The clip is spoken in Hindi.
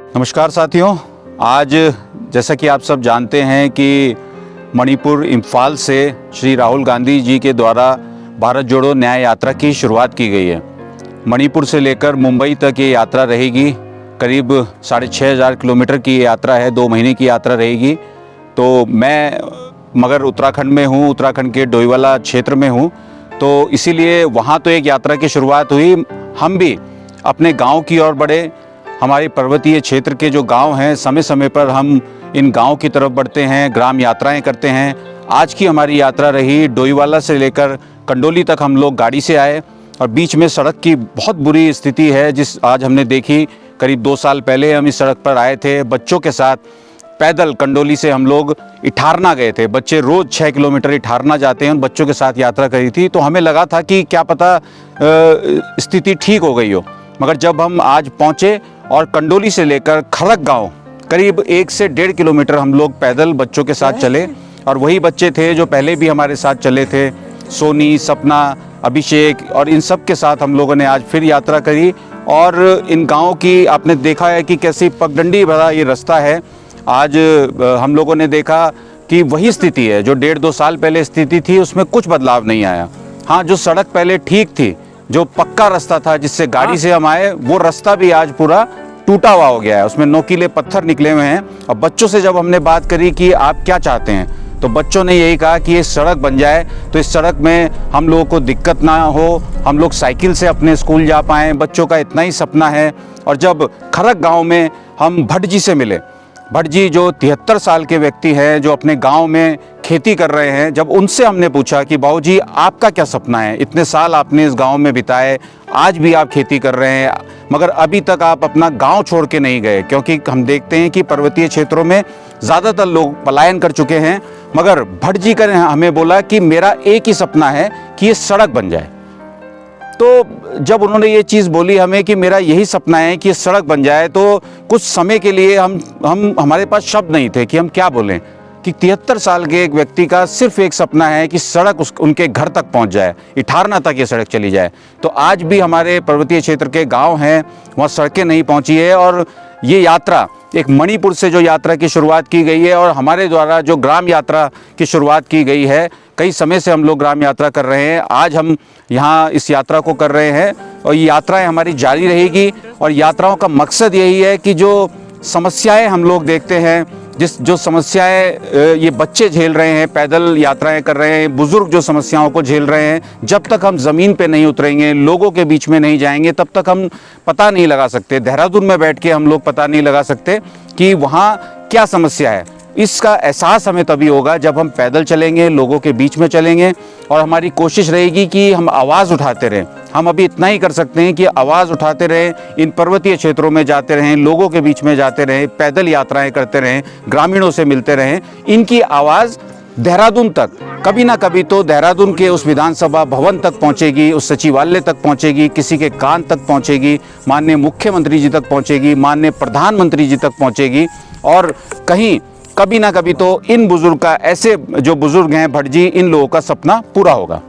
नमस्कार साथियों, आज जैसा कि आप सब जानते हैं कि मणिपुर इम्फाल से श्री राहुल गांधी जी के द्वारा भारत जोड़ो न्याय यात्रा की शुरुआत की गई है। मणिपुर से लेकर मुंबई तक ये यात्रा रहेगी। करीब 6,500 किलोमीटर की ये यात्रा है, 2 महीने की यात्रा रहेगी। तो मैं मगर उत्तराखंड में हूँ, उत्तराखंड के डोईवाला क्षेत्र में हूँ, तो इसीलिए वहाँ तो एक यात्रा की शुरुआत हुई। हम भी अपने गाँव की ओर बढ़े। हमारे पर्वतीय क्षेत्र के जो गांव हैं, समय समय पर हम इन गांव की तरफ बढ़ते हैं, ग्राम यात्राएं करते हैं। आज की हमारी यात्रा रही डोईवाला से लेकर कंडोली तक। हम लोग गाड़ी से आए और बीच में सड़क की बहुत बुरी स्थिति है, जिस आज हमने देखी। करीब 2 साल पहले हम इस सड़क पर आए थे बच्चों के साथ। पैदल कंडोली से हम लोग इठारना गए थे। बच्चे रोज़ 6 किलोमीटर इठारना जाते हैं। उन बच्चों के साथ यात्रा करी थी, तो हमें लगा था कि क्या पता स्थिति ठीक हो गई हो। मगर जब हम आज पहुँचे और कंडोली से लेकर खरक गांव करीब 1 से 1.5 किलोमीटर हम लोग पैदल बच्चों के साथ चले। और वही बच्चे थे जो पहले भी हमारे साथ चले थे, सोनी, सपना, अभिषेक, और इन सब के साथ हम लोगों ने आज फिर यात्रा करी। और इन गाँव की आपने देखा है कि कैसी पगडंडी भरा ये रास्ता है। आज हम लोगों ने देखा कि वही स्थिति है जो 1.5-2 साल पहले स्थिति थी, उसमें कुछ बदलाव नहीं आया। हाँ, जो सड़क पहले ठीक थी, जो पक्का रास्ता था जिससे गाड़ी से हम आए, वो रास्ता भी आज पूरा टूटा हुआ हो गया है। उसमें नोकीले पत्थर निकले हुए हैं। और बच्चों से जब हमने बात करी कि आप क्या चाहते हैं, तो बच्चों ने यही कहा कि ये सड़क बन जाए, तो इस सड़क में हम लोगों को दिक्कत ना हो, हम लोग साइकिल से अपने स्कूल जा पाएँ। बच्चों का इतना ही सपना है। और जब खरक गाँव में हम भट्ट जी से मिले, भट्ट जी जो 73 साल के व्यक्ति हैं, जो अपने गांव में खेती कर रहे हैं, जब उनसे हमने पूछा कि बाबू जी आपका क्या सपना है, इतने साल आपने इस गांव में बिताए, आज भी आप खेती कर रहे हैं, मगर अभी तक आप अपना गांव छोड़ के नहीं गए, क्योंकि हम देखते हैं कि पर्वतीय क्षेत्रों में ज़्यादातर लोग पलायन कर चुके हैं। मगर भट्ट जी का हमें बोला कि मेरा एक ही सपना है कि ये सड़क बन जाए। तो जब उन्होंने ये चीज़ बोली हमें कि मेरा यही सपना है कि सड़क बन जाए, तो कुछ समय के लिए हमारे पास शब्द नहीं थे कि हम क्या बोलें, कि 73 साल के एक व्यक्ति का सिर्फ एक सपना है कि सड़क उनके घर तक पहुंच जाए, इठारना तक ये सड़क चली जाए। तो आज भी हमारे पर्वतीय क्षेत्र के गांव हैं, वहाँ सड़कें नहीं पहुंची है। और ये यात्रा एक मणिपुर से जो यात्रा की शुरुआत की गई है, और हमारे द्वारा जो ग्राम यात्रा की शुरुआत की गई है, कई समय से हम लोग ग्राम यात्रा कर रहे हैं। आज हम यहाँ इस यात्रा को कर रहे हैं और ये यात्राएं हमारी जारी रहेगी। और यात्राओं का मकसद यही है कि जो समस्याएं हम लोग देखते हैं, जो समस्याएं ये बच्चे झेल रहे हैं, पैदल यात्राएं कर रहे हैं, बुजुर्ग जो समस्याओं को झेल रहे हैं, जब तक हम ज़मीन पे नहीं उतरेंगे, लोगों के बीच में नहीं जाएंगे, तब तक हम पता नहीं लगा सकते। देहरादून में बैठ के हम लोग पता नहीं लगा सकते कि वहाँ क्या समस्या है। इसका एहसास हमें तभी होगा जब हम पैदल चलेंगे, लोगों के बीच में चलेंगे। और हमारी कोशिश रहेगी कि हम आवाज़ उठाते रहें। हम अभी इतना ही कर सकते हैं कि आवाज़ उठाते रहें, इन पर्वतीय क्षेत्रों में जाते रहें, लोगों के बीच में जाते रहें, पैदल यात्राएं करते रहें, ग्रामीणों से मिलते रहें। इनकी आवाज़ देहरादून तक कभी ना कभी तो देहरादून के उस विधानसभा भवन तक पहुंचेगी, उस सचिवालय तक पहुंचेगी, किसी के कान तक पहुंचेगी, माननीय मुख्यमंत्री जी तक पहुंचेगी, माननीय प्रधानमंत्री जी तक पहुंचेगी। और कहीं कभी ना कभी तो इन बुजुर्ग का, ऐसे जो बुजुर्ग हैं भट्ट जी, इन लोगों का सपना पूरा होगा।